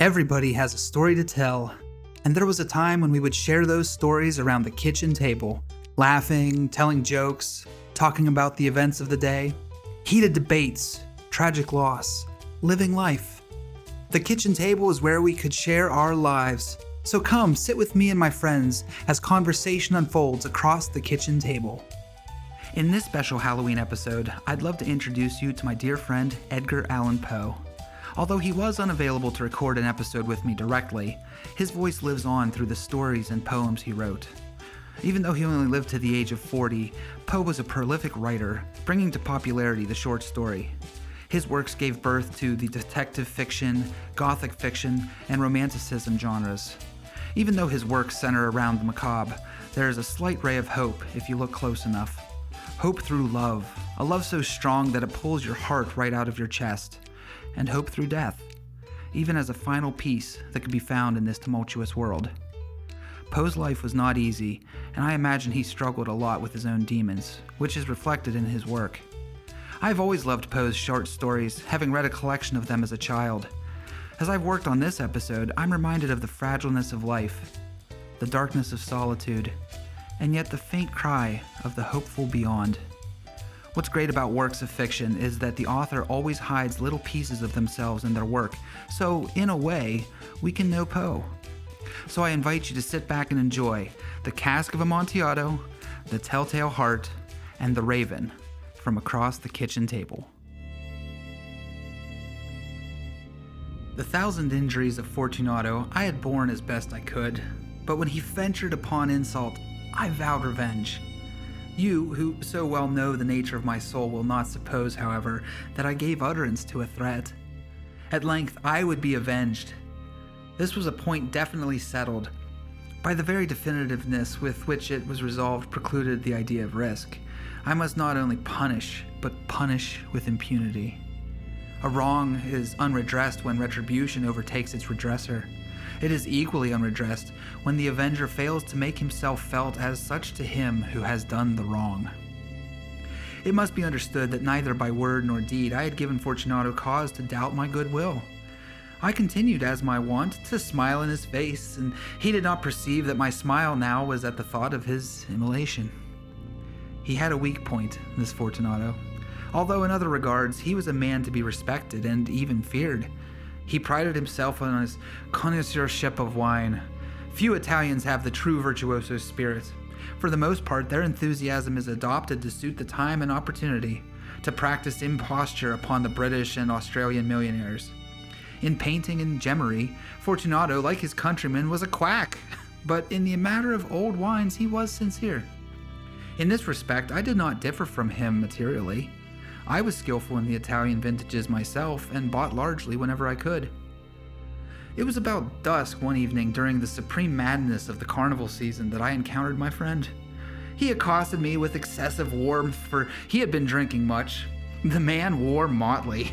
Everybody has a story to tell, and there was a time when we would share those stories around the kitchen table, laughing, telling jokes, talking about the events of the day, heated debates, tragic loss, living life. The kitchen table is where we could share our lives. So come, sit with me and my friends as conversation unfolds across the kitchen table. In this special Halloween episode, I'd love to introduce you to my dear friend Edgar Allan Poe. Although he was unavailable to record an episode with me directly, his voice lives on through the stories and poems he wrote. Even though he only lived to the age of 40, Poe was a prolific writer, bringing to popularity the short story. His works gave birth to the detective fiction, gothic fiction, and romanticism genres. Even though his works center around the macabre, there is a slight ray of hope if you look close enough. Hope through love, a love so strong that it pulls your heart right out of your chest. And hope through death, even as a final piece that could be found in this tumultuous world. Poe's life was not easy, and I imagine he struggled a lot with his own demons, which is reflected in his work. I've always loved Poe's short stories, having read a collection of them as a child. As I've worked on this episode, I'm reminded of the fragileness of life, the darkness of solitude, and yet the faint cry of the hopeful beyond. What's great about works of fiction is that the author always hides little pieces of themselves in their work, so in a way, we can know Poe. So I invite you to sit back and enjoy The Cask of Amontillado, The Telltale Heart, and The Raven from across the kitchen table. The 1,000 injuries of Fortunato I had borne as best I could, but when he ventured upon insult, I vowed revenge. You, who so well know the nature of my soul, will not suppose, however, that I gave utterance to a threat. At length, I would be avenged. This was a point definitely settled. By the very definitiveness with which it was resolved precluded the idea of risk. I must not only punish, but punish with impunity. A wrong is unredressed when retribution overtakes its redresser. It is equally unredressed when the avenger fails to make himself felt as such to him who has done the wrong. It must be understood that neither by word nor deed I had given Fortunato cause to doubt my goodwill. I continued, as my wont, to smile in his face, and he did not perceive that my smile now was at the thought of his immolation. He had a weak point, this Fortunato. Although in other regards he was a man to be respected and even feared. He prided himself on his connoisseurship of wine. Few Italians have the true virtuoso spirit. For the most part, their enthusiasm is adopted to suit the time and opportunity, to practice imposture upon the British and Australian millionaires. In painting and gemmery, Fortunato, like his countrymen, was a quack, but in the matter of old wines he was sincere. In this respect, I did not differ from him materially. I was skillful in the Italian vintages myself, and bought largely whenever I could. It was about dusk one evening during the supreme madness of the carnival season that I encountered my friend. He accosted me with excessive warmth, for he had been drinking much. The man wore motley.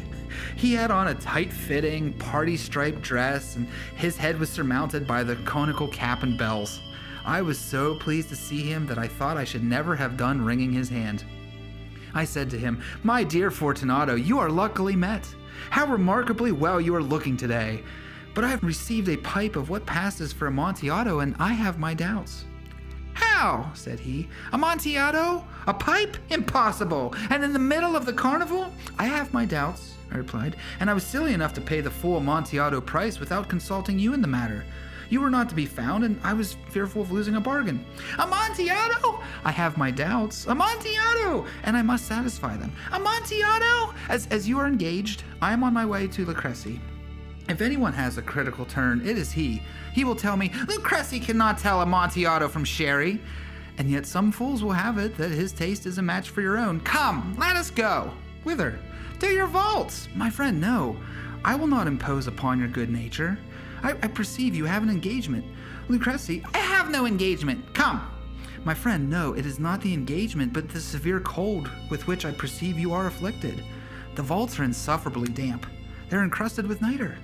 He had on a tight-fitting, party-striped dress, and his head was surmounted by the conical cap and bells. I was so pleased to see him that I thought I should never have done wringing his hand. I said to him, "My dear Fortunato, you are luckily met. How remarkably well you are looking today. But I have received a pipe of what passes for Amontillado, and I have my doubts." "How?" said he. "Amontillado? A pipe? Impossible! And in the middle of the carnival?" "I have my doubts," I replied, "and I was silly enough to pay the full Amontillado price without consulting you in the matter. You were not to be found, and I was fearful of losing a bargain." "Amontillado? I have my doubts. Amontillado! And I must satisfy them. Amontillado? As you are engaged, I am on my way to Lucrezi. If anyone has a critical turn, it is he. He will tell me, 'Lucrezi cannot tell Amontillado from sherry.' And yet some fools will have it that his taste is a match for your own. Come, let us go." "Whither?" "To your vaults." "My friend, no. I will not impose upon your good nature. I perceive you have an engagement." "Lucrezi, I have no engagement. Come." "My friend, no, it is not the engagement, but the severe cold with which I perceive you are afflicted. The vaults are insufferably damp. They're encrusted with nitre."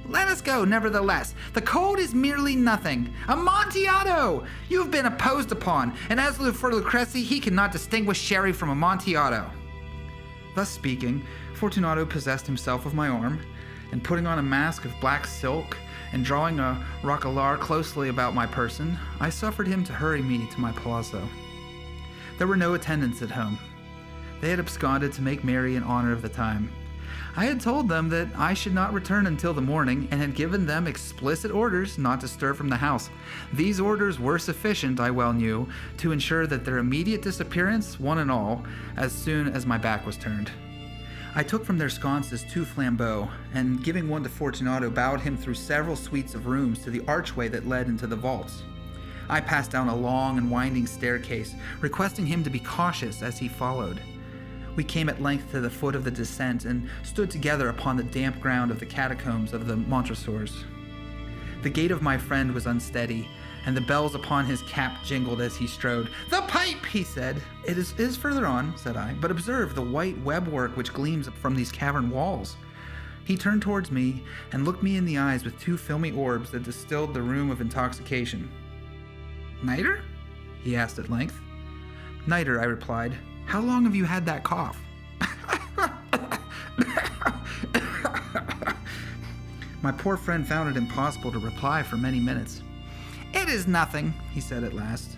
"Let us go, nevertheless. The cold is merely nothing. Amontillado! You have been imposed upon, and as for Lucrezi, he cannot distinguish sherry from Amontillado." Thus speaking, Fortunato possessed himself of my arm, and putting on a mask of black silk and drawing a roquelaire closely about my person, I suffered him to hurry me to my palazzo. There were no attendants at home. They had absconded to make merry in honor of the time. I had told them that I should not return until the morning, and had given them explicit orders not to stir from the house. These orders were sufficient, I well knew, to ensure that their immediate disappearance, one and all, as soon as my back was turned. I took from their sconces 2 flambeaux, and giving one to Fortunato, bowed him through several suites of rooms to the archway that led into the vaults. I passed down a long and winding staircase, requesting him to be cautious as he followed. We came at length to the foot of the descent, and stood together upon the damp ground of the catacombs of the Montresors. The gait of my friend was unsteady, and the bells upon his cap jingled as he strode. "The pipe," he said. It is further on," said I, "but observe the white webwork which gleams from these cavern walls." He turned towards me, and looked me in the eyes with 2 filmy orbs that distilled the rheum of intoxication. "Niter?" he asked at length. "Niter," I replied. "How long have you had that cough?" My poor friend found it impossible to reply for many minutes. "It is nothing," he said at last.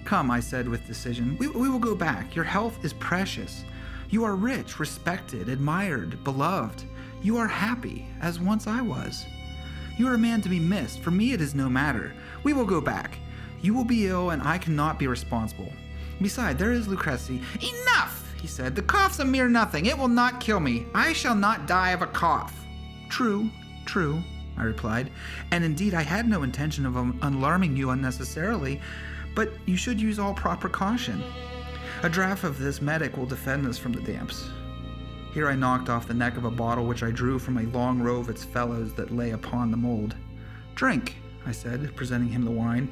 "Come," I said with decision, we will go back. Your health is precious. You are rich, respected, admired, beloved. You are happy, as once I was. You are a man to be missed. For me it is no matter. We will go back. You will be ill, and I cannot be responsible. Beside, there is Lucrece." "Enough," he said. "The cough's a mere nothing. It will not kill me. I shall not die of a cough." True, I replied. "And indeed I had no intention of alarming you unnecessarily, but you should use all proper caution. A draught of this medic will defend us from the damps." Here I knocked off the neck of a bottle which I drew from a long row of its fellows that lay upon the mold. "Drink," I said, presenting him the wine.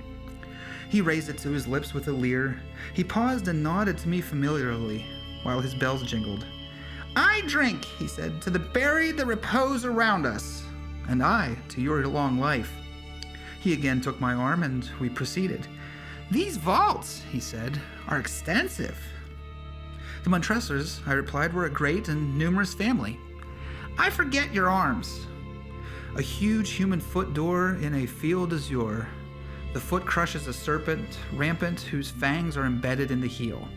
He raised it to his lips with a leer. He paused and nodded to me familiarly, while his bells jingled. "I drink," he said, "to the buried that repose around us." "And I, to your long life." He again took my arm, and we proceeded. "These vaults," he said, "are extensive." "The Montresors," I replied, "were a great and numerous family." "I forget your arms." "A huge human foot d'or in a field azure. The foot crushes a serpent rampant whose fangs are embedded in the heel."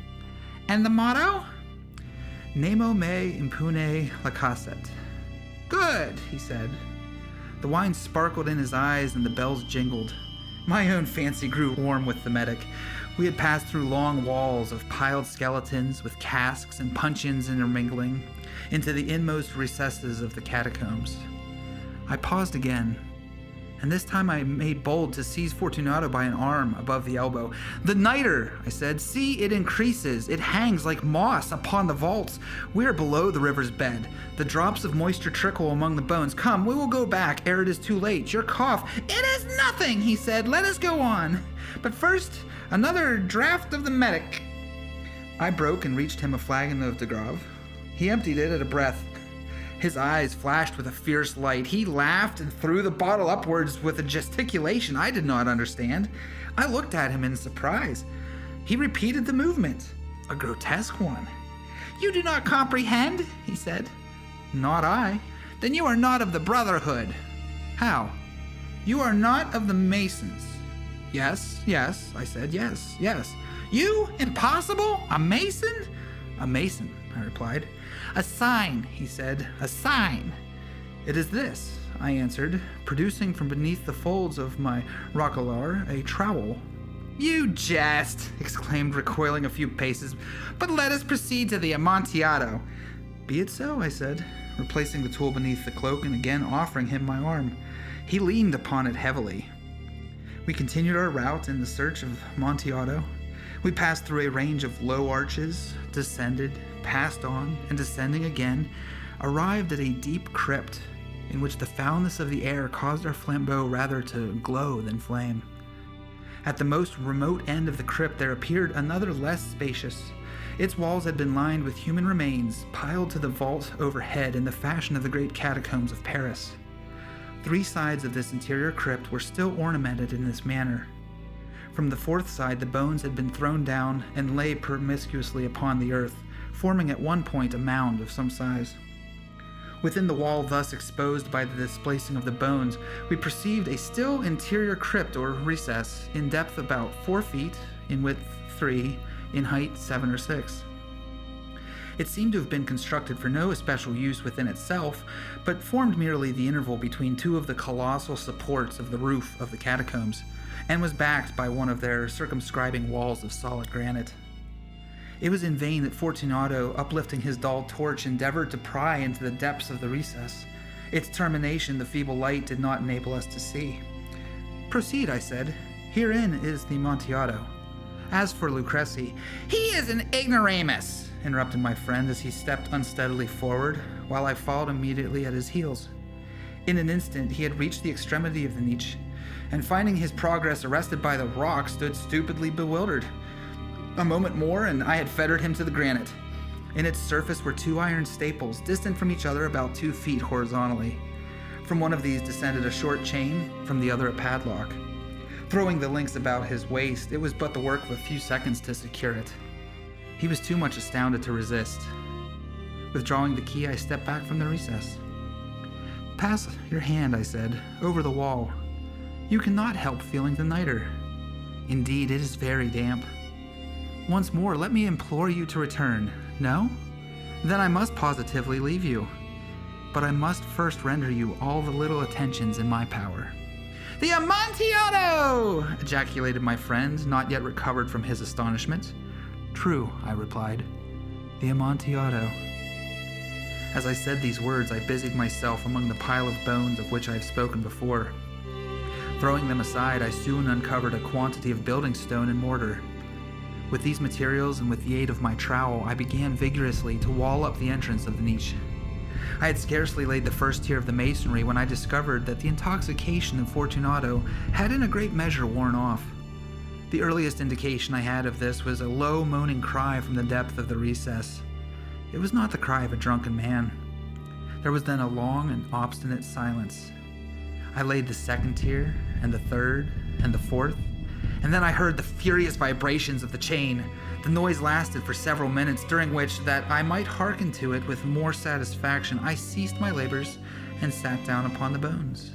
"And the motto?" "Nemo me impune lacesset." "Good," he said. The wine sparkled in his eyes, and the bells jingled. My own fancy grew warm with the medic. We had passed through long walls of piled skeletons with casks and puncheons intermingling, into the inmost recesses of the catacombs. I paused again, and this time I made bold to seize Fortunato by an arm above the elbow. "The niter," I said. "See, it increases. It hangs like moss upon the vaults. We are below the river's bed. The drops of moisture trickle among the bones. Come, we will go back ere it is too late. Your cough—" "It is nothing," he said. "Let us go on. But first, another draught of the medic." I broke and reached him a flagon of de Grave. He emptied it at a breath. His eyes flashed with a fierce light. He laughed and threw the bottle upwards with a gesticulation I did not understand. I looked at him in surprise. He repeated the movement, a grotesque one. "You do not comprehend?" he said. "Not I." "Then you are not of the Brotherhood." "How?" "You are not of the Masons." Yes, I said, yes. "You? Impossible? A Mason?" "A Mason," I replied. "A sign," he said, "a sign." "It is this," I answered, producing from beneath the folds of my roquelaire a trowel. "You jest!" exclaimed, recoiling a few paces. "But let us proceed to the Amontillado." "Be it so," I said, replacing the tool beneath the cloak and again offering him my arm. He leaned upon it heavily. We continued our route in the search of Amontillado. We passed through a range of low arches, descended, passed on, and descending again, arrived at a deep crypt in which the foulness of the air caused our flambeaux rather to glow than flame. At the most remote end of the crypt there appeared another less spacious. Its walls had been lined with human remains, piled to the vault overhead in the fashion of the great catacombs of Paris. 3 sides of this interior crypt were still ornamented in this manner. From the 4th side the bones had been thrown down and lay promiscuously upon the earth, forming at one point a mound of some size. Within the wall thus exposed by the displacing of the bones, we perceived a still interior crypt or recess, in depth about 4 feet, in width 3, in height 7 or 6. It seemed to have been constructed for no especial use within itself, but formed merely the interval between 2 of the colossal supports of the roof of the catacombs, and was backed by one of their circumscribing walls of solid granite. It was in vain that Fortunato, uplifting his dull torch, endeavored to pry into the depths of the recess. Its termination the feeble light did not enable us to see. "Proceed," I said. "Herein is the Amontillado. As for Lucrezi—" "He is an ignoramus," interrupted my friend as he stepped unsteadily forward, while I followed immediately at his heels. In an instant he had reached the extremity of the niche, and finding his progress arrested by the rock, stood stupidly bewildered. A moment more, and I had fettered him to the granite. In its surface were 2 iron staples, distant from each other about 2 feet horizontally. From one of these descended a short chain, from the other a padlock. Throwing the links about his waist, it was but the work of a few seconds to secure it. He was too much astounded to resist. Withdrawing the key, I stepped back from the recess. "Pass your hand," I said, "over the wall. You cannot help feeling the niter. Indeed, it is very damp. Once more, let me implore you to return. No? Then I must positively leave you. But I must first render you all the little attentions in my power." "The Amontillado!" ejaculated my friend, not yet recovered from his astonishment. "True," I replied. "The Amontillado." As I said these words, I busied myself among the pile of bones of which I have spoken before. Throwing them aside, I soon uncovered a quantity of building stone and mortar. With these materials and with the aid of my trowel, I began vigorously to wall up the entrance of the niche. I had scarcely laid the first tier of the masonry when I discovered that the intoxication of Fortunato had in a great measure worn off. The earliest indication I had of this was a low moaning cry from the depth of the recess. It was not the cry of a drunken man. There was then a long and obstinate silence. I laid the 2nd tier, and the 3rd, and the 4th, and then I heard the furious vibrations of the chain. The noise lasted for several minutes, during which, that I might hearken to it with more satisfaction, I ceased my labors and sat down upon the bones.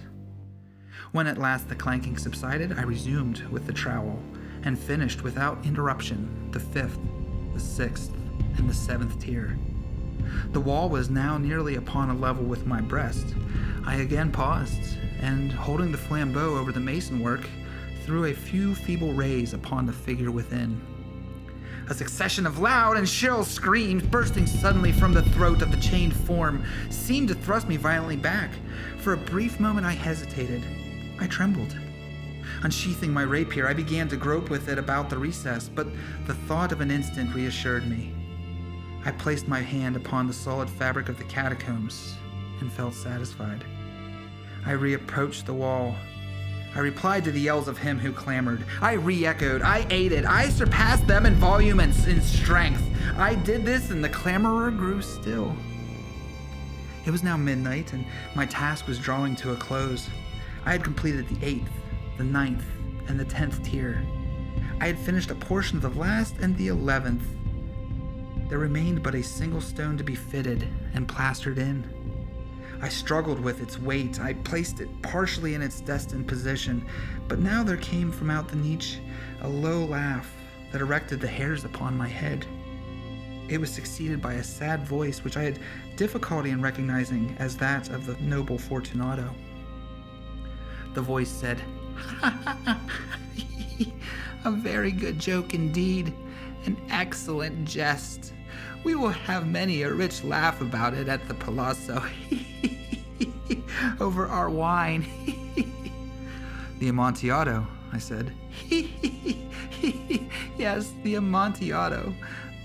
When at last the clanking subsided, I resumed with the trowel, and finished without interruption the 5th, the 6th, and the 7th tier. The wall was now nearly upon a level with my breast. I again paused, and, holding the flambeau over the mason-work, threw a few feeble rays upon the figure within. A succession of loud and shrill screams, bursting suddenly from the throat of the chained form, seemed to thrust me violently back. For a brief moment I hesitated. I trembled. Unsheathing my rapier, I began to grope with it about the recess, but the thought of an instant reassured me. I placed my hand upon the solid fabric of the catacombs, and felt satisfied. I reapproached the wall. I replied to the yells of him who clamored. I re-echoed. I aided. I surpassed them in volume and in strength. I did this, and the clamorer grew still. It was now midnight, and my task was drawing to a close. I had completed the 8th, the 9th, and the 10th tier. I had finished a portion of the last and the 11th. There remained but a single stone to be fitted and plastered in. I struggled with its weight. I placed it partially in its destined position, but now there came from out the niche a low laugh that erected the hairs upon my head. It was succeeded by a sad voice which I had difficulty in recognizing as that of the noble Fortunato. The voice said, "A very good joke indeed, an excellent jest. We will have many a rich laugh about it at the Palazzo, over our wine." "The Amontillado," I said. "Yes, the Amontillado.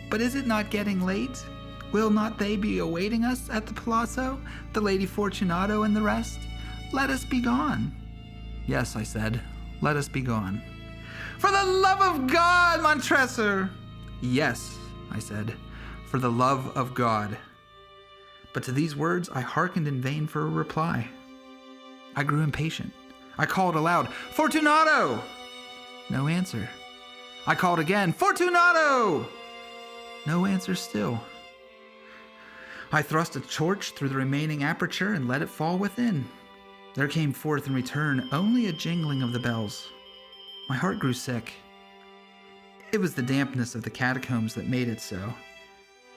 But is it not getting late? Will not they be awaiting us at the Palazzo, the Lady Fortunato and the rest? Let us be gone." "Yes," I said, "let us be gone." "For the love of God, Montresor!" "Yes," I said, "for the love of God." But to these words I hearkened in vain for a reply. I grew impatient. I called aloud, "Fortunato!" No answer. I called again, "Fortunato!" No answer still. I thrust a torch through the remaining aperture and let it fall within. There came forth in return only a jingling of the bells. My heart grew sick. It was the dampness of the catacombs that made it so.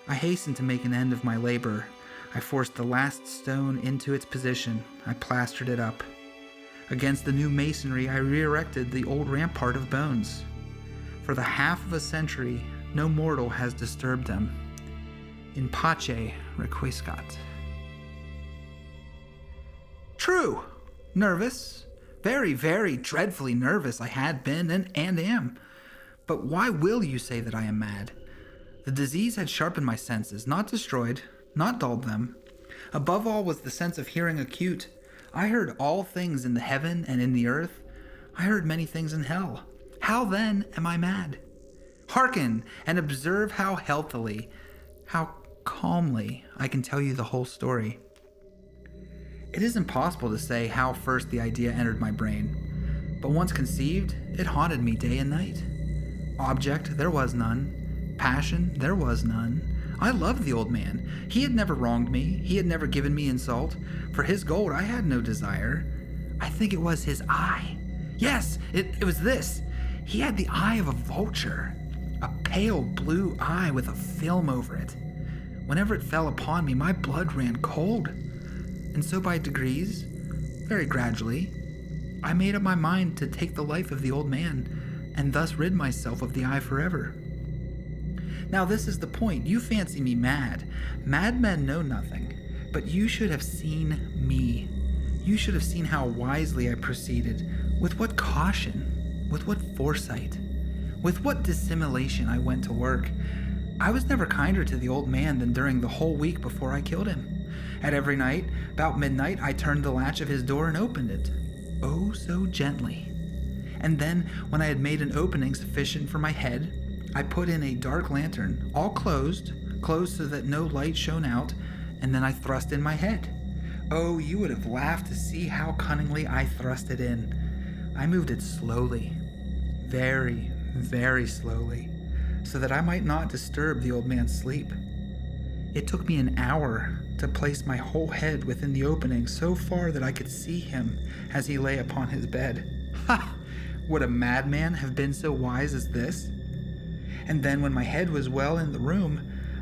I hastened to make an end of my labor. I forced the last stone into its position. I plastered it up. Against the new masonry, I re-erected the old rampart of bones. For the half of a century, no mortal has disturbed them. In pace requiescat. True. Nervous. Very, very dreadfully nervous I had been and am. But why will you say that I am mad? The disease had sharpened my senses, not destroyed, not dulled them. Above all was the sense of hearing acute. I heard all things in the heaven and in the earth. I heard many things in hell. How then am I mad? Hearken and observe how healthily, how calmly I can tell you the whole story. It is impossible to say how first the idea entered my brain, but once conceived, it haunted me day and night. Object, there was none. Passion, there was none. I loved the old man. He had never wronged me. He had never given me insult. For his gold, I had no desire. I think it was his eye. Yes, it was this. He had the eye of a vulture, a pale blue eye with a film over it. Whenever it fell upon me, my blood ran cold. And so by degrees, very gradually, I made up my mind to take the life of the old man and thus rid myself of the eye forever. Now this is the point. You fancy me mad. Madmen know nothing. But you should have seen me. You should have seen how wisely I proceeded, with what caution, with what foresight, with what dissimulation I went to work. I was never kinder to the old man than during the whole week before I killed him. At every night, about midnight, I turned the latch of his door and opened it. Oh, so gently. And then, when I had made an opening sufficient for my head, I put in a dark lantern, all closed so that no light shone out, and then I thrust in my head. Oh, you would have laughed to see how cunningly I thrust it in. I moved it slowly, very, very slowly, so that I might not disturb the old man's sleep. It took me an hour to place my whole head within the opening so far that I could see him as he lay upon his bed. Ha! Would a madman have been so wise as this? And then when my head was well in the room,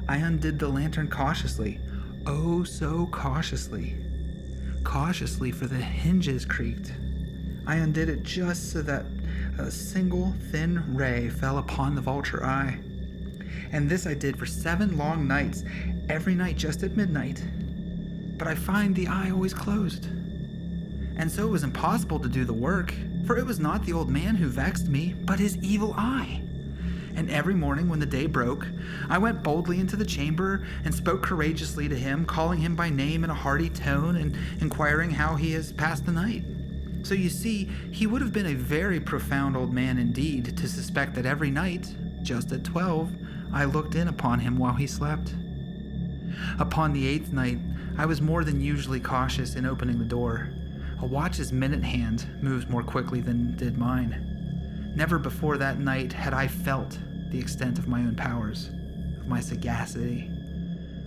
I undid the lantern cautiously. Oh, so cautiously. Cautiously, for the hinges creaked. I undid it just so that a single thin ray fell upon the vulture eye. And this I did for 7 long nights, every night just at midnight. But I find the eye always closed. And so it was impossible to do the work, for it was not the old man who vexed me, but his evil eye. And every morning when the day broke, I went boldly into the chamber and spoke courageously to him, calling him by name in a hearty tone and inquiring how he has passed the night. So you see, he would have been a very profound old man indeed to suspect that every night, just at 12, I looked in upon him while he slept. Upon the 8th night, I was more than usually cautious in opening the door. A watch's minute hand moves more quickly than did mine. Never before that night had I felt the extent of my own powers, of my sagacity.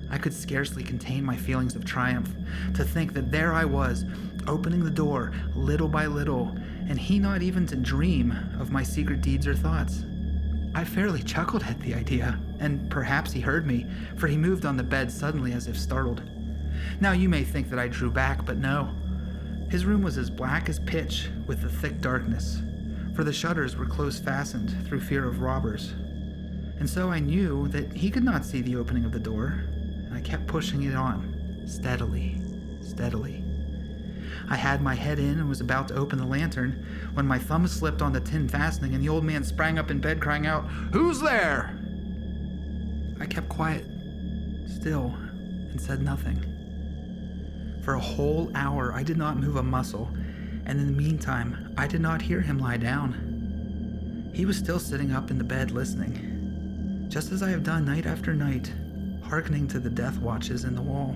I could scarcely contain my feelings of triumph to think that there I was, opening the door little by little, and he not even to dream of my secret deeds or thoughts. I fairly chuckled at the idea, and perhaps he heard me, for he moved on the bed suddenly as if startled. Now you may think that I drew back, but no. His room was as black as pitch with the thick darkness, for the shutters were close fastened through fear of robbers. And so I knew that he could not see the opening of the door, and I kept pushing it on, steadily. I had my head in and was about to open the lantern when my thumb slipped on the tin fastening and the old man sprang up in bed crying out, "Who's there?" I kept quiet, still, and said nothing. For a whole hour I did not move a muscle, and in the meantime I did not hear him lie down. He was still sitting up in the bed listening, just as I have done night after night, hearkening to the death watches in the wall.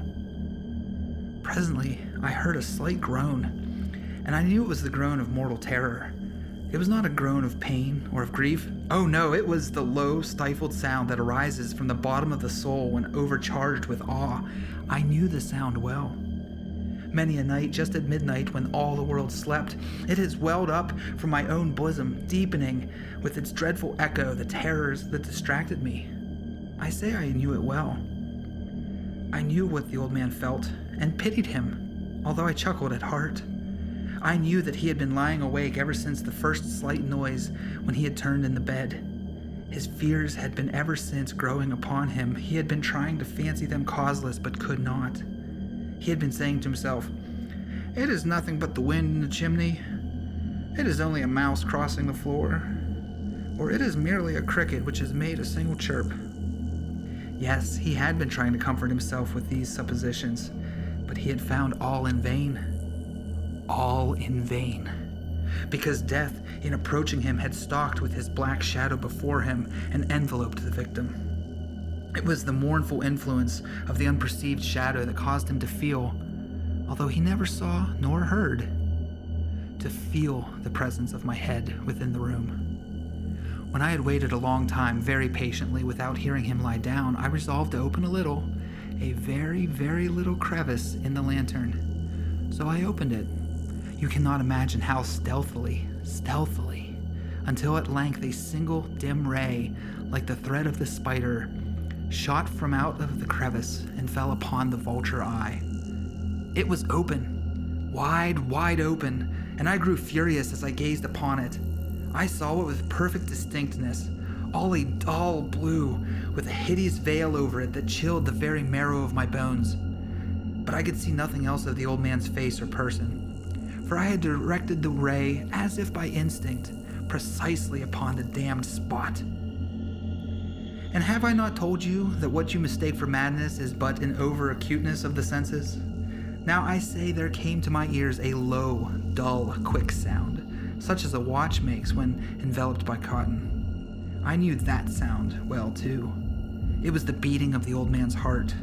Presently I heard a slight groan, and I knew it was the groan of mortal terror. It was not a groan of pain or of grief. Oh no, it was the low, stifled sound that arises from the bottom of the soul when overcharged with awe. I knew the sound well. Many a night, just at midnight, when all the world slept, it has welled up from my own bosom, deepening with its dreadful echo the terrors that distracted me. I say I knew it well. I knew what the old man felt, and pitied him, although I chuckled at heart. I knew that he had been lying awake ever since the first slight noise when he had turned in the bed. His fears had been ever since growing upon him. He had been trying to fancy them causeless, but could not. He had been saying to himself, "It is nothing but the wind in the chimney. It is only a mouse crossing the floor. Or it is merely a cricket which has made a single chirp." Yes, he had been trying to comfort himself with these suppositions, but he had found all in vain. All in vain. Because death, in approaching him, had stalked with his black shadow before him and enveloped the victim. It was the mournful influence of the unperceived shadow that caused him to feel, although he never saw nor heard, to feel the presence of my head within the room. When I had waited a long time, very patiently, without hearing him lie down, I resolved to open a very, very little crevice in the lantern. So I opened it. You cannot imagine how stealthily, until at length a single dim ray, like the thread of the spider, shot from out of the crevice and fell upon the vulture eye. It was open, wide open, and I grew furious as I gazed upon it. I saw it with perfect distinctness, all a dull blue, with a hideous veil over it that chilled the very marrow of my bones. But I could see nothing else of the old man's face or person, for I had directed the ray, as if by instinct, precisely upon the damned spot. And have I not told you that what you mistake for madness is but an over-acuteness of the senses? Now I say there came to my ears a low, dull, quick sound, such as a watch makes when enveloped by cotton. I knew that sound well, too. It was the beating of the old man's heart.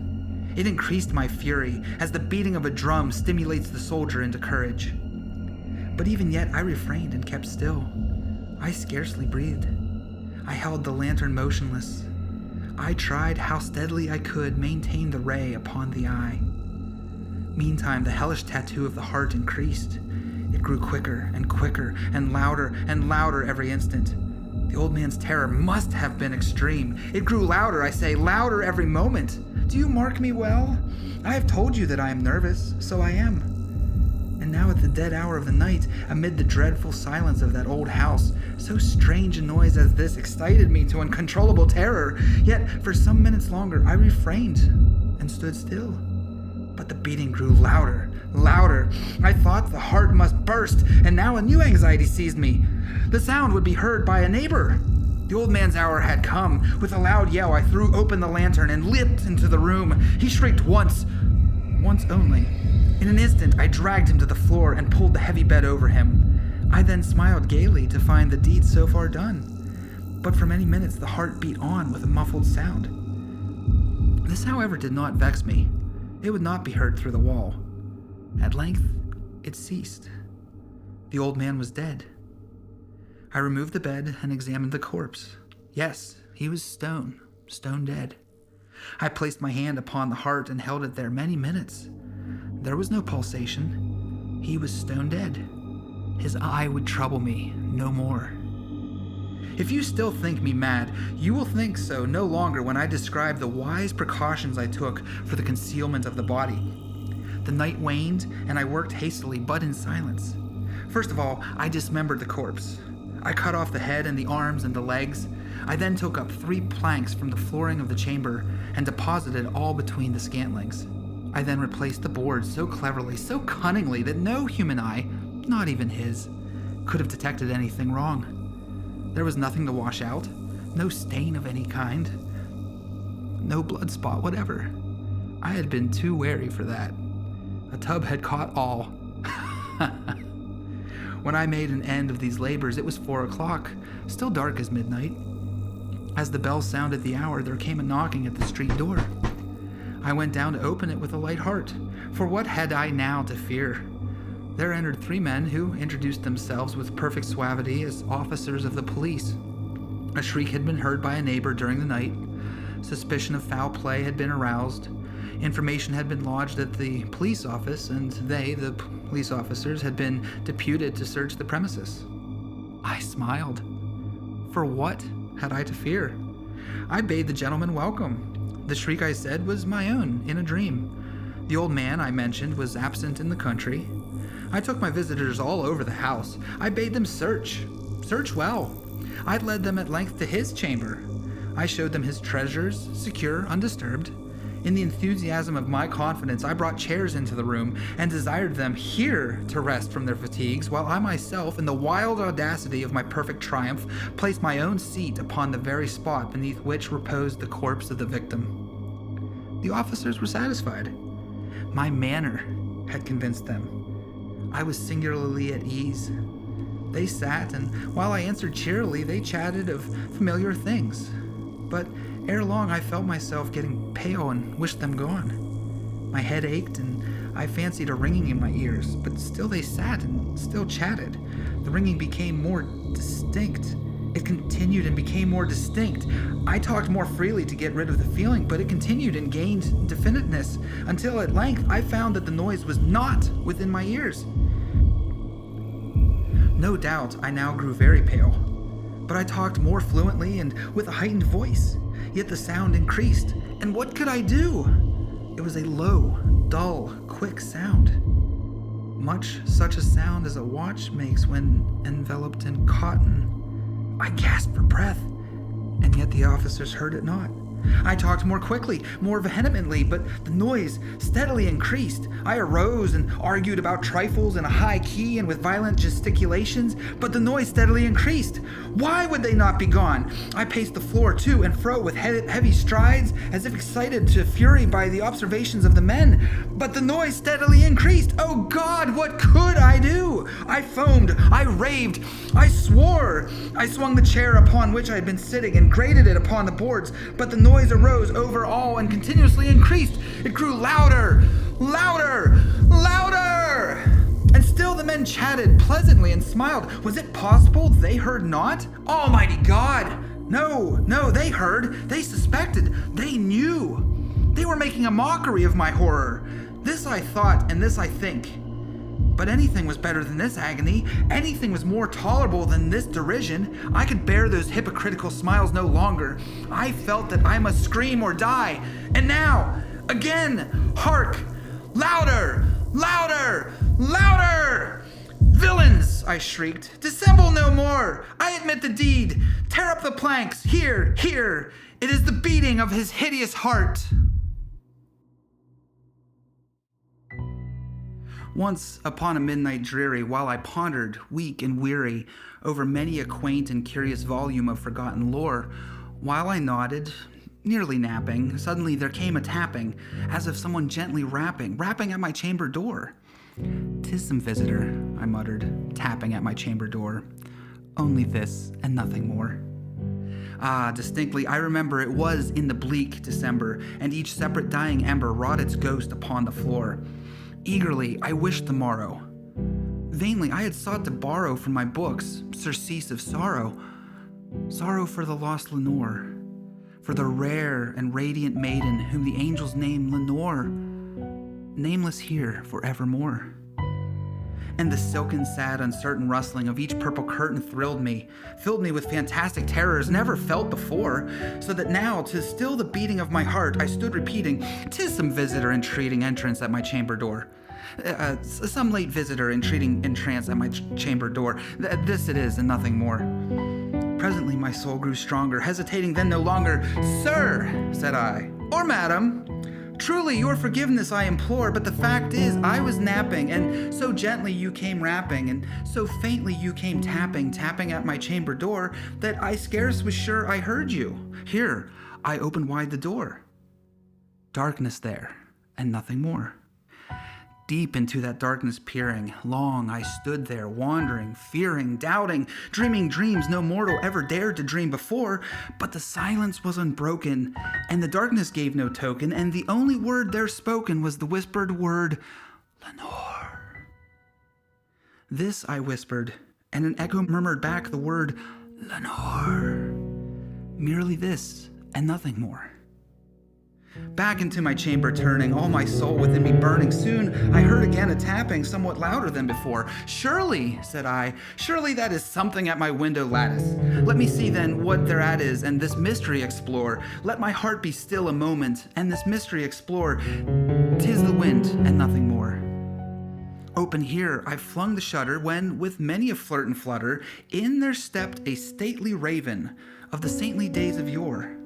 It increased my fury, as the beating of a drum stimulates the soldier into courage. But even yet I refrained and kept still. I scarcely breathed. I held the lantern motionless. I tried how steadily I could maintain the ray upon the eye. Meantime, the hellish tattoo of the heart increased. It grew quicker and louder every instant. The old man's terror must have been extreme. It grew louder, I say, louder every moment. Do you mark me well? I have told you that I am nervous, so I am. And now at the dead hour of the night, amid the dreadful silence of that old house, so strange a noise as this excited me to uncontrollable terror. Yet for some minutes longer I refrained and stood still. But the beating grew louder. I thought the heart must burst, and now a new anxiety seized me. The sound would be heard by a neighbor. The old man's hour had come. With a loud yell, I threw open the lantern and leaped into the room. He shrieked once only. In an instant, I dragged him to the floor and pulled the heavy bed over him. I then smiled gaily to find the deed so far done. But for many minutes, the heart beat on with a muffled sound. This, however, did not vex me. It would not be heard through the wall. At length, it ceased. The old man was dead. I removed the bed and examined the corpse. Yes, he was stone dead. I placed my hand upon the heart and held it there many minutes. There was no pulsation. He was stone dead. His eye would trouble me no more. If you still think me mad, you will think so no longer when I describe the wise precautions I took for the concealment of the body. The night waned, and I worked hastily, but in silence. First of all, I dismembered the corpse. I cut off the head and the arms and the legs. I then took up 3 planks from the flooring of the chamber and deposited all between the scantlings. I then replaced the boards so cleverly, so cunningly, that no human eye, not even his, could have detected anything wrong. There was nothing to wash out, no stain of any kind, no blood spot whatever. I had been too wary for that. A tub had caught all. When I made an end of these labors, it was 4 o'clock, still dark as midnight. As the bell sounded the hour, there came a knocking at the street door. I went down to open it with a light heart, for what had I now to fear? there entered 3 men who introduced themselves with perfect suavity as officers of the police. A shriek had been heard by a neighbor during the night. Suspicion of foul play had been aroused. Information had been lodged at the police office, and they, the police officers, had been deputed to search the premises. I smiled. For what had I to fear? I bade the gentleman welcome. The shriek, I said, was my own, in a dream. The old man, I mentioned, was absent in the country. I took my visitors all over the house. I bade them search well. I led them at length to his chamber. I showed them his treasures, secure, undisturbed. In the enthusiasm of my confidence, I brought chairs into the room and desired them here to rest from their fatigues, while I myself, in the wild audacity of my perfect triumph, placed my own seat upon the very spot beneath which reposed the corpse of the victim. The officers were satisfied. My manner had convinced them. I was singularly at ease. They sat, and while I answered cheerily, they chatted of familiar things. But ere long, I felt myself getting pale and wished them gone. My head ached, and I fancied a ringing in my ears, but still they sat and still chatted. The ringing became more distinct. It continued and became more distinct. I talked more freely to get rid of the feeling, but it continued and gained definiteness, until at length I found that the noise was not within my ears. No doubt I now grew very pale, but I talked more fluently and with a heightened voice. Yet the sound increased, and what could I do? It was a low, dull, quick sound. Much such a sound as a watch makes when enveloped in cotton. I gasped for breath, and yet the officers heard it not. I talked more quickly, more vehemently, but the noise steadily increased. I arose and argued about trifles in a high key and with violent gesticulations, but the noise steadily increased. Why would they not be gone? I paced the floor to and fro with heavy strides, as if excited to fury by the observations of the men, but the noise steadily increased. Oh God, what could I do? I foamed, I raved, I swore. I swung the chair upon which I had been sitting and grated it upon the boards, but the noise arose over all and continuously increased. It grew louder, louder, louder. And still the men chatted pleasantly and smiled. Was it possible they heard not? Almighty God! No, they heard, they suspected, they knew. They were making a mockery of my horror. This I thought, and this I think. But anything was better than this agony. Anything was more tolerable than this derision. I could bear those hypocritical smiles no longer. I felt that I must scream or die. And now, again, hark! Louder! Louder! Louder! Villains! I shrieked. Dissemble no more! I admit the deed! Tear up the planks! Here! Here! It is the beating of his hideous heart! Once upon a midnight dreary, while I pondered, weak and weary, over many a quaint and curious volume of forgotten lore, while I nodded, nearly napping, suddenly there came a tapping, as of someone gently rapping at my chamber door. "'Tis some visitor," I muttered, tapping at my chamber door. "Only this, and nothing more." Distinctly, I remember it was in the bleak December, and each separate dying ember wrought its ghost upon the floor. Eagerly, I wished the morrow. Vainly, I had sought to borrow from my books surcease of sorrow. Sorrow for the lost Lenore, for the rare and radiant maiden whom the angels name Lenore, nameless here forevermore. And the silken, sad, uncertain rustling of each purple curtain thrilled me, filled me with fantastic terrors never felt before, so that now, to still the beating of my heart, I stood repeating, "'Tis some visitor entreating entrance at my chamber door. Some late visitor entreating entrance at my chamber door. This it is, and nothing more." Presently my soul grew stronger, hesitating then no longer. "Sir," said I, "or madam, truly your forgiveness I implore, but the fact is I was napping, and so gently you came rapping, and so faintly you came tapping at my chamber door, that I scarce was sure I heard you. Here, I opened wide the door. Darkness there, and nothing more. Deep into that darkness peering, long I stood there, wandering, fearing, doubting, dreaming dreams no mortal ever dared to dream before, but the silence was unbroken, and the darkness gave no token, and the only word there spoken was the whispered word, 'Lenore.' This I whispered, and an echo murmured back the word, Lenore. Merely this, and nothing more. Back into my chamber turning, all my soul within me burning, soon I heard again a tapping somewhat louder than before. Surely, said I, surely that is something at my window lattice. Let me see then what thereat is, and this mystery explore. Let my heart be still a moment, and this mystery explore. 'Tis the wind, and nothing more. Open here, I flung the shutter, when, with many a flirt and flutter, in there stepped a stately raven of the saintly days of yore.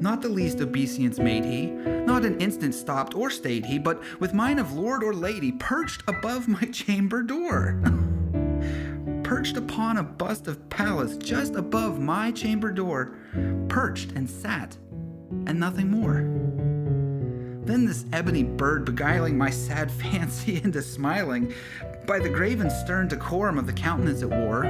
Not the least obeisance made he, not an instant stopped or stayed he, but with mine of lord or lady perched above my chamber door. Perched upon a bust of Pallas just above my chamber door, perched and sat, and nothing more. Then this ebony bird beguiling my sad fancy into smiling, by the graven stern decorum of the countenance it wore.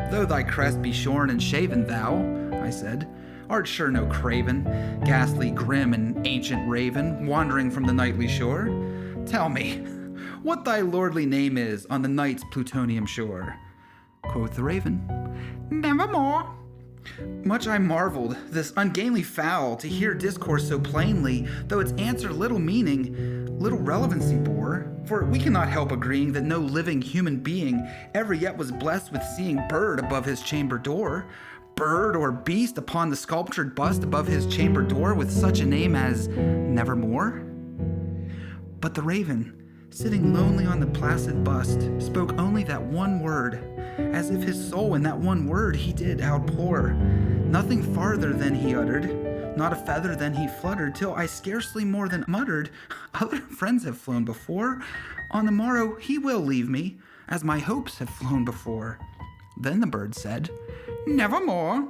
Though thy crest be shorn and shaven, thou, I said, art sure no craven, ghastly, grim, and ancient raven, wandering from the nightly shore. Tell me, what thy lordly name is on the night's plutonium shore. Quoth the raven, Nevermore. Much I marveled, this ungainly fowl, to hear discourse so plainly, though its answer little meaning, little relevancy bore. For we cannot help agreeing that no living human being ever yet was blessed with seeing bird above his chamber door. Bird or beast upon the sculptured bust above his chamber door with such a name as Nevermore? But the raven, sitting lonely on the placid bust, spoke only that one word, as if his soul in that one word he did outpour. Nothing farther than he uttered, not a feather than he fluttered, till I scarcely more than muttered, Other friends have flown before, on the morrow he will leave me, as my hopes have flown before. Then the bird said, Nevermore.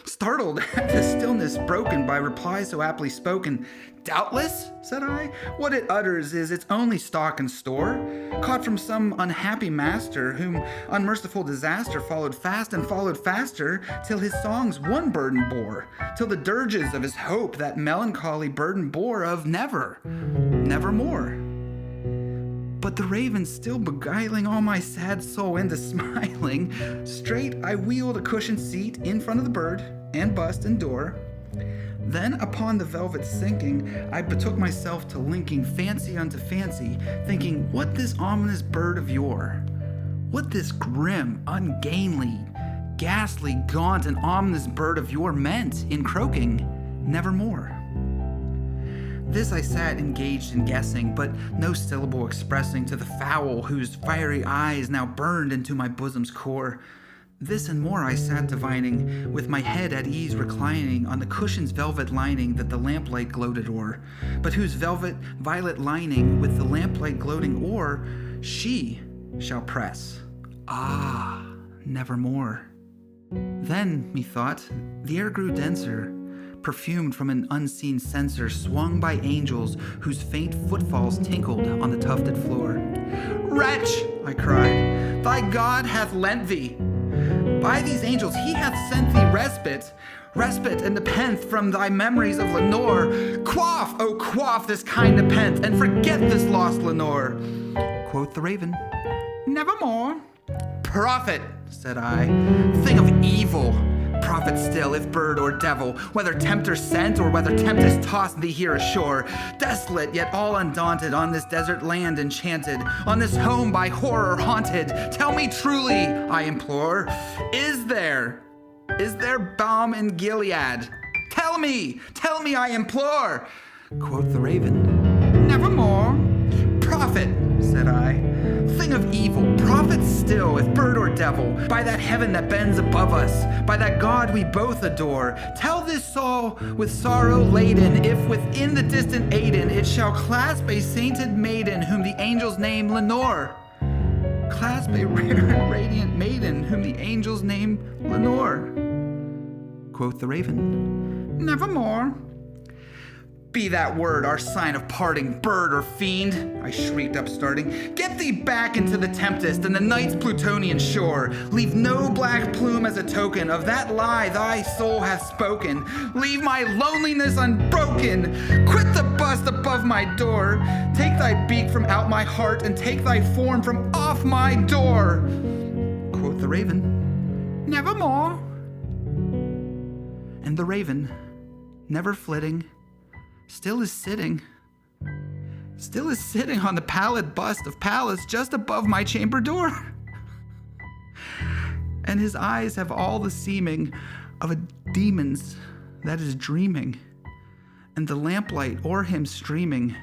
Startled at the stillness broken by reply so aptly spoken. Doubtless, said I, what it utters is its only stock and store, caught from some unhappy master, whom unmerciful disaster followed fast and followed faster, till his songs one burden bore, till the dirges of his hope that melancholy burden bore of nevermore. But the raven still beguiling all my sad soul into smiling, straight I wheeled a cushioned seat in front of the bird, and bust and door. Then upon the velvet sinking, I betook myself to linking fancy unto fancy, thinking what this ominous bird of yore, what this grim, ungainly, ghastly, gaunt, and ominous bird of yore meant in croaking nevermore. This I sat engaged in guessing, but no syllable expressing to the fowl whose fiery eyes now burned into my bosom's core. This and more I sat divining, with my head at ease reclining on the cushion's velvet lining that the lamplight gloated o'er, but whose velvet violet lining with the lamplight gloating o'er, she shall press. Ah, nevermore. Then, methought, the air grew denser, perfumed from an unseen censer swung by angels whose faint footfalls tinkled on the tufted floor. Wretch, I cried, thy God hath lent thee. By these angels he hath sent thee respite and nepenthe from thy memories of Lenore. Quaff, oh quaff this kind nepenthe, and forget this lost Lenore. Quoth the raven, Nevermore. Prophet, said I, thing of evil. Prophet still, if bird or devil, whether tempter sent or whether tempest tossed thee here ashore, desolate yet all undaunted, on this desert land enchanted, on this home by horror haunted. Tell me truly, I implore, is there balm in Gilead? Tell me, I implore. Quoth the raven, Nevermore. Prophet, said I, thing of evil, prophet still, if bird or devil, by that heaven that bends above us, by that God we both adore, tell this soul with sorrow laden, if within the distant Aden it shall clasp a sainted maiden whom the angels name Lenore. Clasp a rare and radiant maiden whom the angels name Lenore. Quoth the raven, Nevermore. Be that word our sign of parting, bird or fiend, I shrieked upstarting. Get thee back into the tempest and the night's Plutonian shore. Leave no black plume as a token of that lie thy soul hath spoken. Leave my loneliness unbroken. Quit the bust above my door. Take thy beak from out my heart and take thy form from off my door. Quoth the raven, nevermore. And the raven, never flitting, still is sitting on the pallid bust of Pallas just above my chamber door. And his eyes have all the seeming of a demon's that is dreaming, and the lamplight o'er him streaming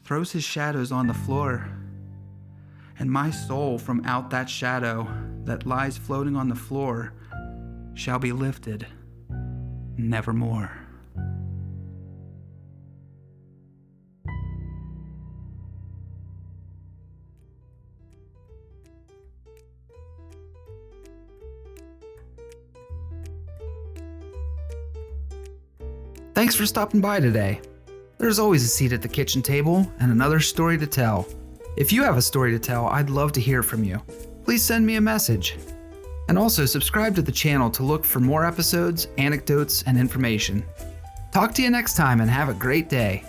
throws his shadows on the floor. And my soul from out that shadow that lies floating on the floor shall be lifted nevermore. Thanks for stopping by today. There's always a seat at the kitchen table and another story to tell. If you have a story to tell, I'd love to hear from you. Please send me a message. And also subscribe to the channel to look for more episodes, anecdotes, and information. Talk to you next time and have a great day.